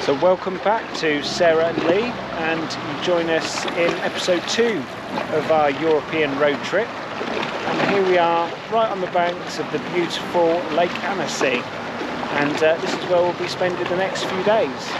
So welcome back to Sarah and Lee, and you join us in episode 2 of our European road trip. And here we are right on the banks of the beautiful Lake Annecy, and this is where we'll be spending the next few days.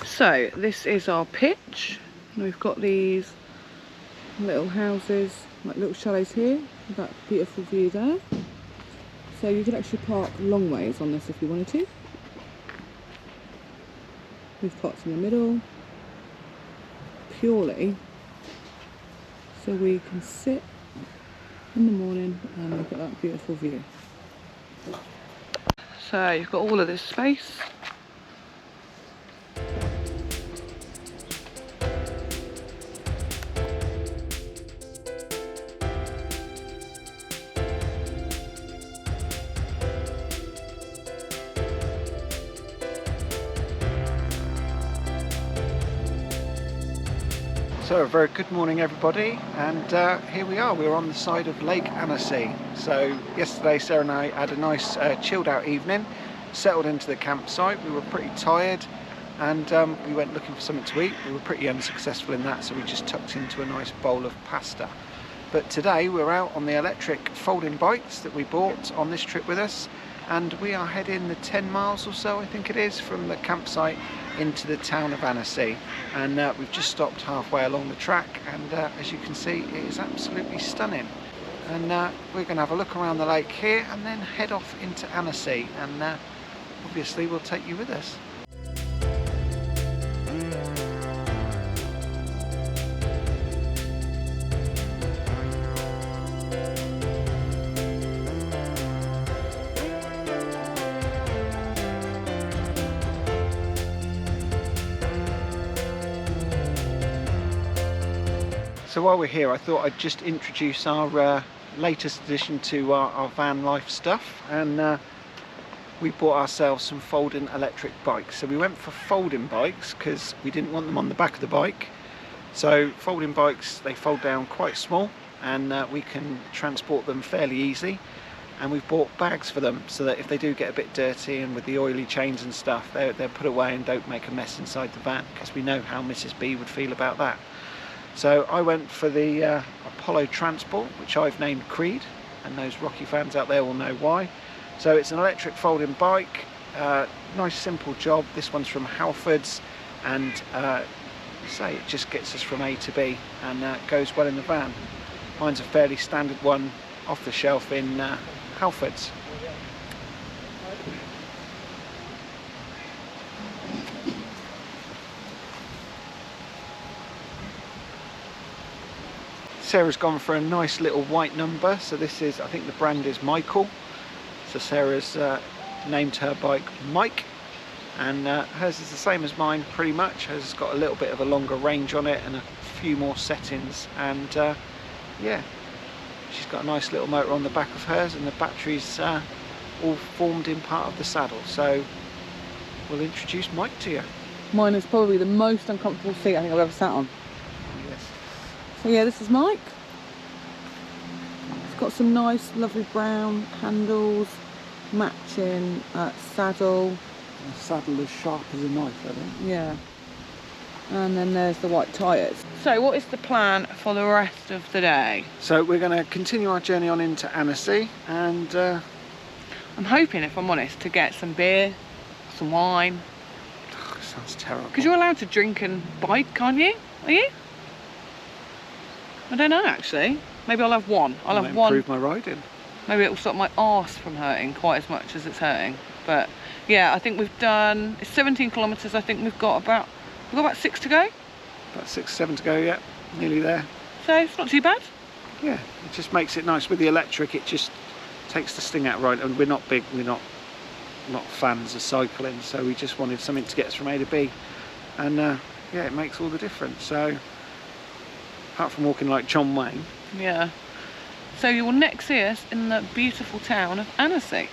So this is our pitch. We've got these little houses, like little chalets here, with that beautiful view there. So you could actually park long ways on this if you wanted to. We've parked in the middle, purely so we can sit in the morning and look at that beautiful view. So you've got all of this space. So a very good morning everybody, and here we are, we're on the side of Lake Annecy. So yesterday Sarah and I had a nice chilled out evening, settled into the campsite. We were pretty tired and we went looking for something to eat. We were pretty unsuccessful in that, so we just tucked into a nice bowl of pasta. But today we're out on the electric folding bikes that we bought on this trip with us, and we are heading the 10 miles or so, I think it is, from the campsite into the town of Annecy. And we've just stopped halfway along the track, and as you can see, it is absolutely stunning. And we're going to have a look around the lake here and then head off into Annecy, and obviously we'll take you with us. So while we're here, I thought I'd just introduce our latest addition to our van life stuff, and we bought ourselves some folding electric bikes. So we went for folding bikes because we didn't want them on the back of the bike. So folding bikes, they fold down quite small, and we can transport them fairly easy. And we've bought bags for them so that if they do get a bit dirty and with the oily chains and stuff, they're put away and don't make a mess inside the van, because we know how Mrs. B would feel about that. So I went for the Apollo Transport, which I've named Creed, and those Rocky fans out there will know why. So it's an electric folding bike, nice simple job. This one's from Halfords, and say it just gets us from A to B, and goes well in the van. Mine's a fairly standard one off the shelf in Halfords. Sarah's gone for a nice little white number, so this is, I think the brand is Michael. So Sarah's named her bike Mike, and hers is the same as mine pretty much. Hers has got a little bit of a longer range on it and a few more settings, and yeah, she's got a nice little motor on the back of hers, and the battery's all formed in part of the saddle. So we'll introduce Mike to you. Mine is probably the most uncomfortable seat I think I've ever sat on. So yeah, this is Mike. It's got some nice lovely brown handles, matching saddle. The saddle as sharp as a knife, I think. Yeah. And then there's the white tyres. So what is the plan for the rest of the day? So we're going to continue our journey on into Annecy, and I'm hoping, if I'm honest, to get some beer, some wine. Oh, sounds terrible. Because you're allowed to drink and bike, aren't you? Are you? I don't know actually. Maybe I'll have one. I'll have one. Improve my riding. Maybe it will stop my arse from hurting quite as much as it's hurting. But yeah, I think we've done, it's 17 kilometres. I think we've got about 6 to go. About 6, 7 to go, yeah. Nearly there. So it's not too bad. Yeah, it just makes it nice with the electric. It just takes the sting out, right? And we're not fans of cycling, so we just wanted something to get us from A to B, and yeah, it makes all the difference. So apart from walking like John Wayne, yeah, So you will next see us in the beautiful town of Annecy.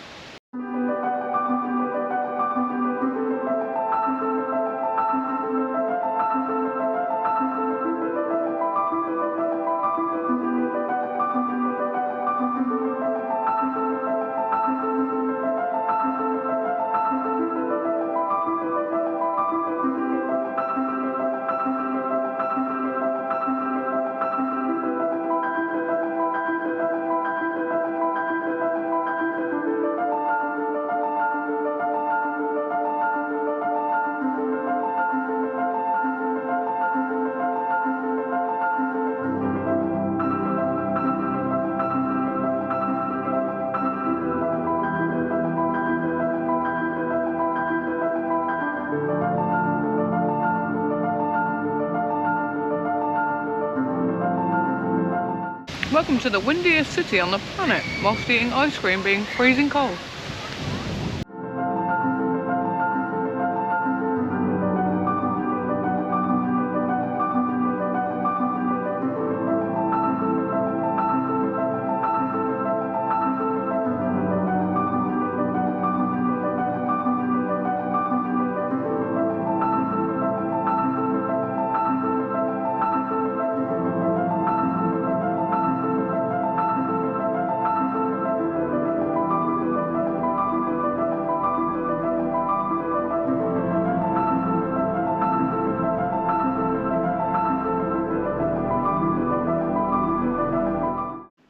Welcome to the windiest city on the planet, whilst eating ice cream being freezing cold.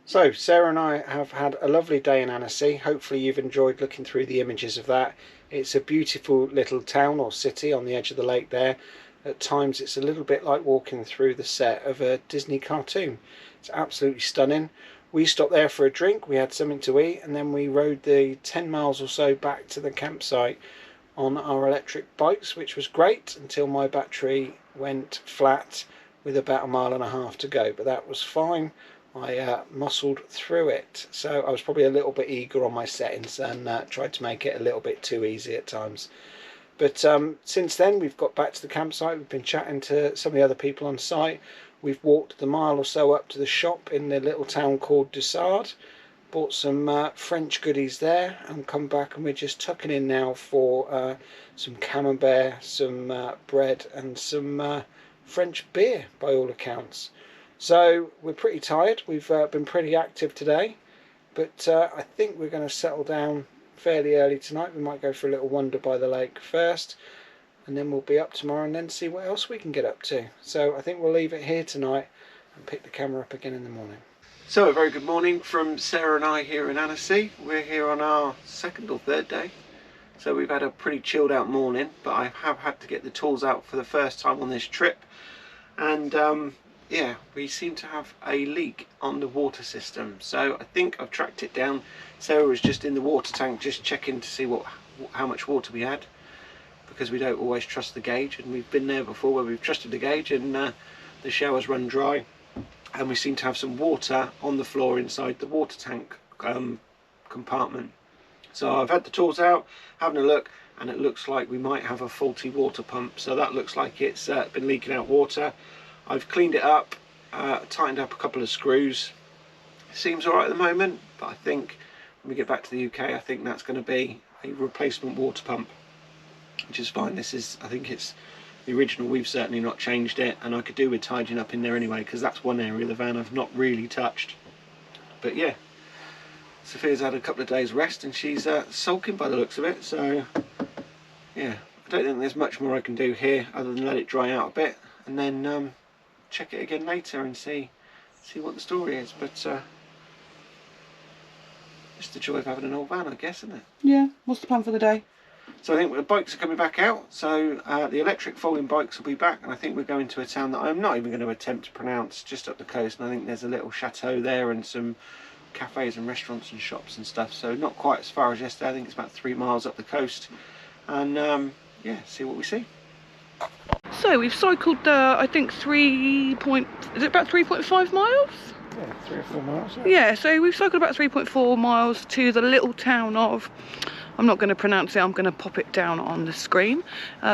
So Sarah and I have had a lovely day in Annecy. Hopefully you've enjoyed looking through the images of that. It's a beautiful little town or city on the edge of the lake there. At times it's a little bit like walking through the set of a Disney cartoon. It's absolutely stunning. We stopped there for a drink, we had something to eat, and then we rode the 10 miles or so back to the campsite on our electric bikes, which was great until my battery went flat with about 1.5 miles to go, but that was fine. I muscled through it, so I was probably a little bit eager on my settings and tried to make it a little bit too easy at times. But since then we've got back to the campsite, we've been chatting to some of the other people on site, we've walked the mile or so up to the shop in the little town called Is Sur Tille, bought some French goodies there and come back, and we're just tucking in now for some camembert, some bread and some French beer by all accounts. So we're pretty tired, we've been pretty active today, but I think we're going to settle down fairly early tonight. We might go for a little wander by the lake first, and then we'll be up tomorrow and then see what else we can get up to. So I think we'll leave it here tonight and pick the camera up again in the morning. So a very good morning from Sarah and I here in Annecy. We're here on our second or third day. So we've had a pretty chilled out morning, but I have had to get the tools out for the first time on this trip. And yeah, we seem to have a leak on the water system, so I think I've tracked it down. Sarah was just in the water tank just checking to see how much water we had, because we don't always trust the gauge, and we've been there before where we've trusted the gauge and the showers run dry, and we seem to have some water on the floor inside the water tank compartment. So I've had the tools out, having a look, and it looks like we might have a faulty water pump, so that looks like it's been leaking out water. I've cleaned it up, tightened up a couple of screws. It seems alright at the moment, but I think when we get back to the UK, I think that's going to be a replacement water pump, which is fine. This is, I think it's the original, we've certainly not changed it, and I could do with tidying up in there anyway, because that's one area of the van I've not really touched. But yeah, Sophia's had a couple of days rest and she's sulking by the looks of it, so yeah, I don't think there's much more I can do here other than let it dry out a bit and then check it again later and see what the story is. But it's the joy of having an old van, I guess, isn't it? Yeah, what's the plan for the day? So I think the bikes are coming back out, so the electric folding bikes will be back, and I think we're going to a town that I'm not even going to attempt to pronounce, just up the coast, and I think there's a little chateau there and some cafes and restaurants and shops and stuff, so not quite as far as yesterday. I think it's about 3 miles up the coast, and yeah, see what we see. So we've cycled I think is it about 3.5 miles? Yeah, 3 or 4 miles. Yeah, so we've cycled about 3.4 miles to the little town of, I'm not going to pronounce it, I'm going to pop it down on the screen.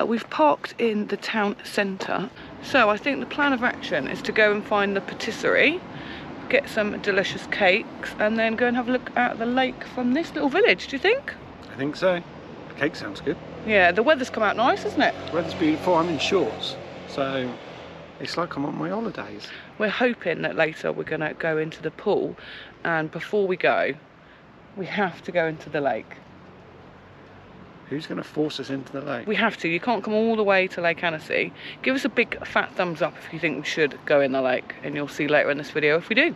We've parked in the town centre, so I think the plan of action is to go and find the patisserie, get some delicious cakes, and then go and have a look at the lake from this little village. Do you think? I think so. The cake sounds good. Yeah, the weather's come out nice, isn't it? The weather's beautiful. I'm in shorts, so it's like I'm on my holidays. We're hoping that later we're going to go into the pool, and before we go, we have to go into the lake. Who's going to force us into the lake? We have to. You can't come all the way to Lake Annecy. Give us a big fat thumbs up if you think we should go in the lake, and you'll see later in this video if we do.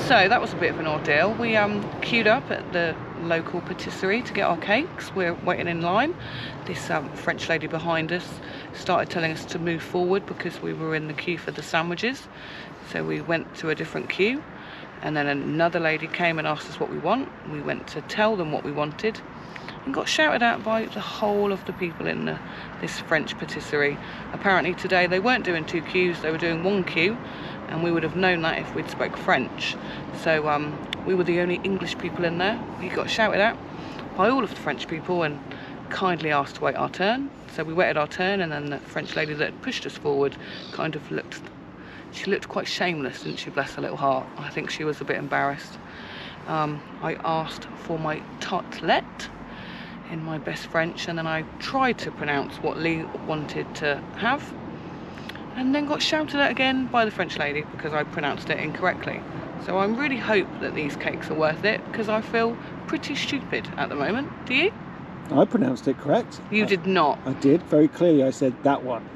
So that was a bit of an ordeal. We queued up at the local patisserie to get our cakes. We're waiting in line. This French lady behind us started telling us to move forward because we were in the queue for the sandwiches. So we went to a different queue, and then another lady came and asked us what we want. We went to tell them what we wanted and got shouted at by the whole of the people in this French patisserie. Apparently today they weren't doing 2 queues, they were doing 1 queue, and we would have known that if we'd spoke French. So we were the only English people in there. We got shouted at by all of the French people and kindly asked to wait our turn. So we waited our turn, and then the French lady that pushed us forward kind of looked quite shameless, didn't she, bless her little heart. I think she was a bit embarrassed. I asked for my tartelette in my best French, and then I tried to pronounce what Lee wanted to have, and then got shouted at again by the French lady because I pronounced it incorrectly. So I really hope that these cakes are worth it, because I feel pretty stupid at the moment. Do you? I pronounced it correct. You did not. I did, very clearly. I said that one.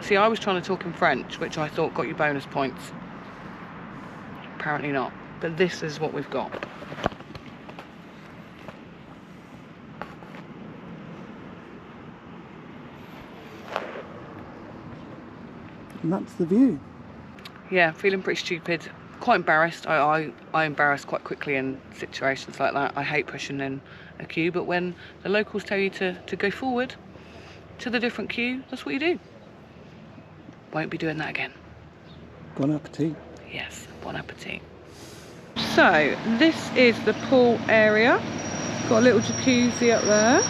See, I was trying to talk in French, which I thought got you bonus points. Apparently not. But this is what we've got. And that's the view. Yeah, feeling pretty stupid. Quite embarrassed. I embarrass quite quickly in situations like that. I hate pushing in a queue, but when the locals tell you to go forward to the different queue, that's what you do. Won't be doing that again. Bon appetit. Yes, bon appetit. So this is the pool area. Got a little jacuzzi up there.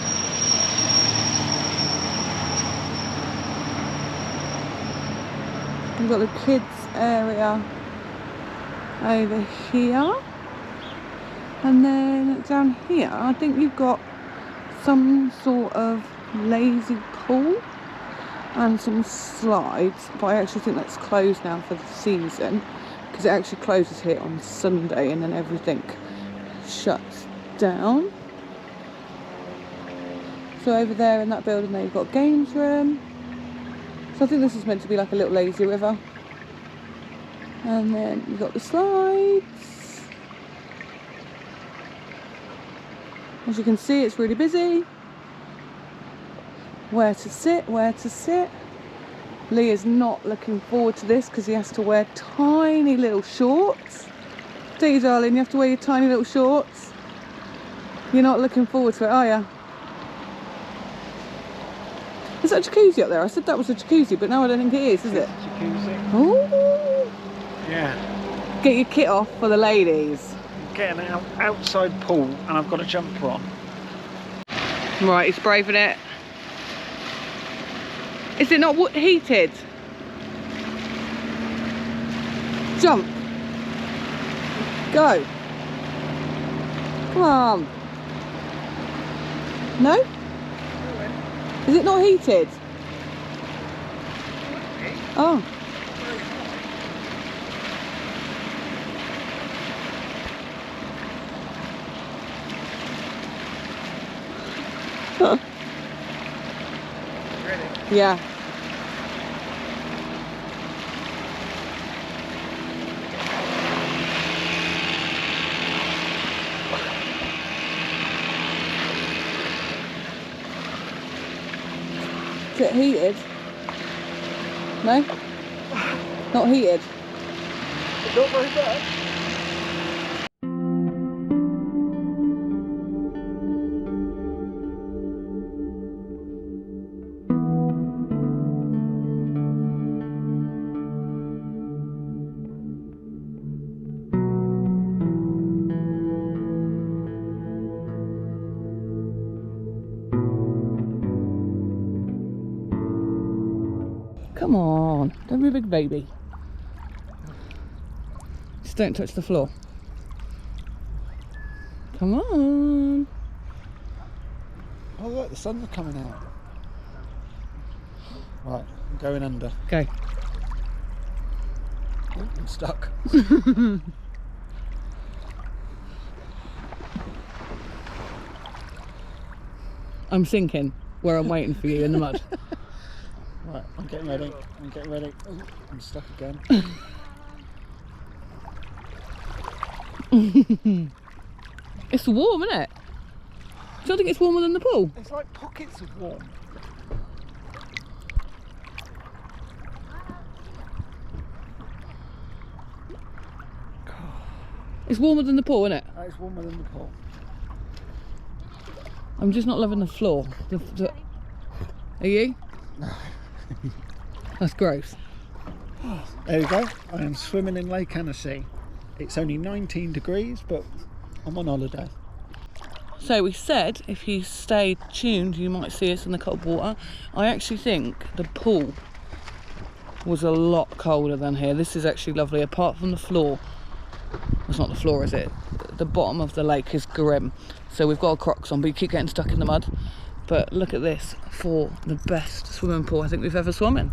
We've got the kids area over here, and then down here I think you've got some sort of lazy pool and some slides, but I actually think that's closed now for the season, because it actually closes here on Sunday and then everything shuts down. So over there in that building there you've got a games room. So I think this is meant to be like a little lazy river. And then you've got the slides. As you can see, it's really busy. Where to sit, where to sit. Lee is not looking forward to this because he has to wear tiny little shorts. Do you, darling? You have to wear your tiny little shorts. You're not looking forward to it, are you? Is that a jacuzzi up there? I said that was a jacuzzi, but now I don't think it is it? Jacuzzi. Oh. Yeah. Get your kit off for the ladies. Getting an outside pool, and I've got a jumper on. Right, he's braving it. Is it not heated? Jump. Go. Come on. No? Is it not heated? Oh. Ready? Yeah. Is it heated? No? Not heated? Not very bad. Come on, don't be a big baby. Just don't touch the floor. Come on. Oh look, the sun's coming out. Right, I'm going under. Go. Oh, I'm stuck. I'm sinking where I'm waiting for you in the mud. Right, I'm getting ready. I'm getting ready. Oh, I'm stuck again. It's warm, isn't it? Do you think it's warmer than the pool? It's like pockets of warm. It's warmer than the pool, isn't it? It's warmer than the pool. I'm just not loving the floor. Are you? No. That's gross. There we go. I am swimming in Lake Annecy. It's only 19 degrees, but I'm on holiday. So we said if you stay tuned, you might see us in the cold water. I actually think the pool was a lot colder than here. This is actually lovely, apart from the floor. It's not the floor, is it? The bottom of the lake is grim. So we've got our Crocs on, but you keep getting stuck in the mud. But look at this for the best swimming pool I think we've ever swum in.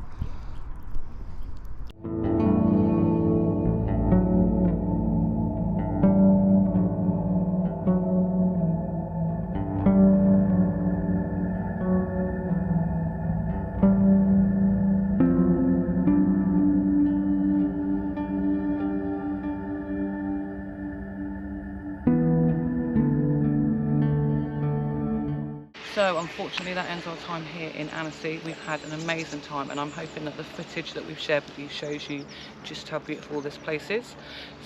So unfortunately that ends our time here in Annecy. We've had an amazing time, and I'm hoping that the footage that we've shared with you shows you just how beautiful this place is.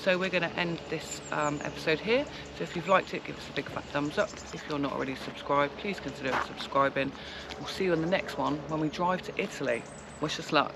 So we're going to end this episode here. So if you've liked it, give us a big fat thumbs up. If you're not already subscribed, please consider subscribing. We'll see you in the next one when we drive to Italy. Wish us luck.